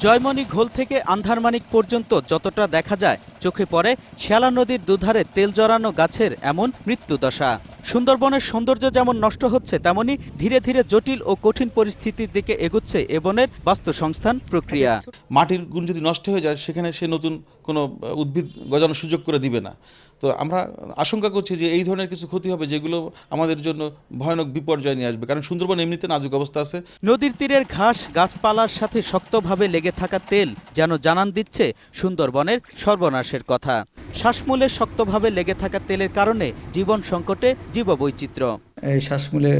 জয়মনি ঘোল থেকে আন্ধারমানিক পর্যন্ত যতটা দেখা যায় চোখে পড়ে শ্যালা নদীর দুধারে তেল জড়ানো গাছের এমন মৃত্যুদশা। সুন্দরবনের সৌন্দর্য যেমন নষ্ট হচ্ছে, তেমনি ধীরে ধীরে জটিল ও কঠিন পরিস্থিতির দিকে এগুচ্ছে এ বনের বাস্তুসংস্থান প্রক্রিয়া। মাটির গুণ যদি নষ্ট হয়ে যায়, সেখানে সে নতুন কোনো উদ্ভিদ গজানোর সুযোগ করে দিবে না। তো আমরা আশঙ্কা করছি যে এই ধরনের কিছু ক্ষতি হবে, যেগুলো আমাদের জন্য ভয়ানক বিপর্যয় নিয়ে আসবে, কারণ সুন্দরবন এমনিতে নাজুক অবস্থা আছে। নদীর তীরের ঘাস গাছপালার সাথে শক্তভাবে লেগে থাকা তেল যেন জানান দিচ্ছে সুন্দরবনের সর্বনাশের কথা। শ্বাসমূলে শক্তভাবে লেগে থাকা তেলের কারণে জীবন সংকটে জীববৈচিত্র্য। এই শ্বাসমূলে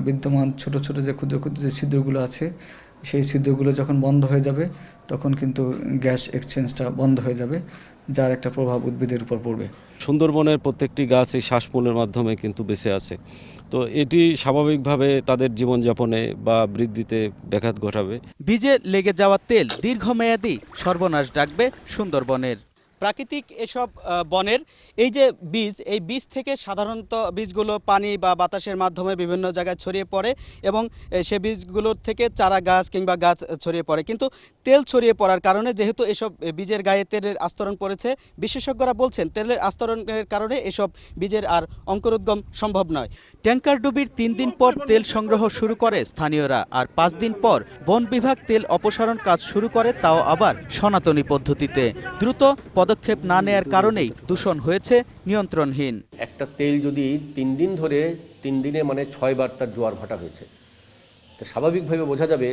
বিদ্যমান ছোট ছোট যে ক্ষুদ্র ক্ষুদ্র যে ছিদ্রগুলো আছে, সেই ছিদ্রগুলো যখন বন্ধ হয়ে যাবে, তখন কিন্তু গ্যাস এক্সচেঞ্জটা বন্ধ হয়ে যাবে, যার একটা প্রভাব উদ্ভিদের উপর পড়বে। সুন্দরবনের প্রত্যেকটি গাছ এই শ্বাসমূলের মাধ্যমে কিন্তু বেঁচে আছে। তো এটি স্বাভাবিকভাবে তাদের জীবনযাপনে বা বৃদ্ধিতে ব্যাঘাত ঘটাবে। বীজে লেগে যাওয়া তেল দীর্ঘমেয়াদী সর্বনাশ ডাকবে সুন্দরবনের। প্রাকৃতিক এসব বনের এই যে বীজ, এই বীজ থেকে সাধারণত বীজগুলো পানি বা বাতাসের মাধ্যমে বিভিন্ন জায়গায় ছড়িয়ে পড়ে এবং সে বীজগুলোর থেকে চারা গাছ কিংবা গাছ ছড়িয়ে পড়ে। কিন্তু তেল ছড়িয়ে পড়ার কারণে, যেহেতু এসব বীজের গায়ে তেলের আস্তরণ পড়েছে, বিশেষজ্ঞরা বলছেন তেলের আস্তরণের কারণে এসব বীজের আর অঙ্কুরোদ্গম সম্ভব নয়। ট্যাঙ্কার ডুবির 3 দিন পর তেল সংগ্রহ শুরু করে স্থানীয়রা, আর 5 দিন পর বন বিভাগ তেল অপসারণ কাজ শুরু করে, তাও আবার সনাতনী পদ্ধতিতে। দ্রুত পদক্ষেপ না নেয়ার কারণেই দূষণ হয়েছে নিয়ন্ত্রণহীন। একটা তেল যদি 3 দিন ধরে, 3 দিনে মানে 6 বার তার জোয়ার ভাটা হয়েছে, তো স্বাভাবিকভাবে বোঝা যাবে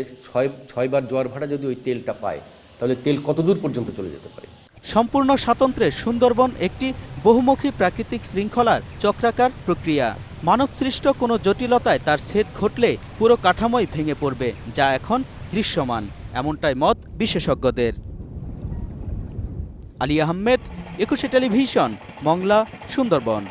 6 বার জোয়ার ভাটা যদি ওই তেলটা পায়, তাহলে তেল কত দূর পর্যন্ত চলে যেতে পারে। সম্পূর্ণ স্বাতন্ত্র্যে সুন্দরবন একটি বহুমুখী প্রাকৃতিক শৃঙ্খলার চক্রাকার প্রক্রিয়া। মানবসৃষ্ট কোনো জটিলতায় তার ছেদ ঘটলে পুরো কাঠামোই ভেঙে পড়বে, যা এখন দৃশ্যমান, এমনটাই মত বিশেষজ্ঞদের। আলী আহমেদ, 21 টেলিভিশন, মংলা, সুন্দরবন।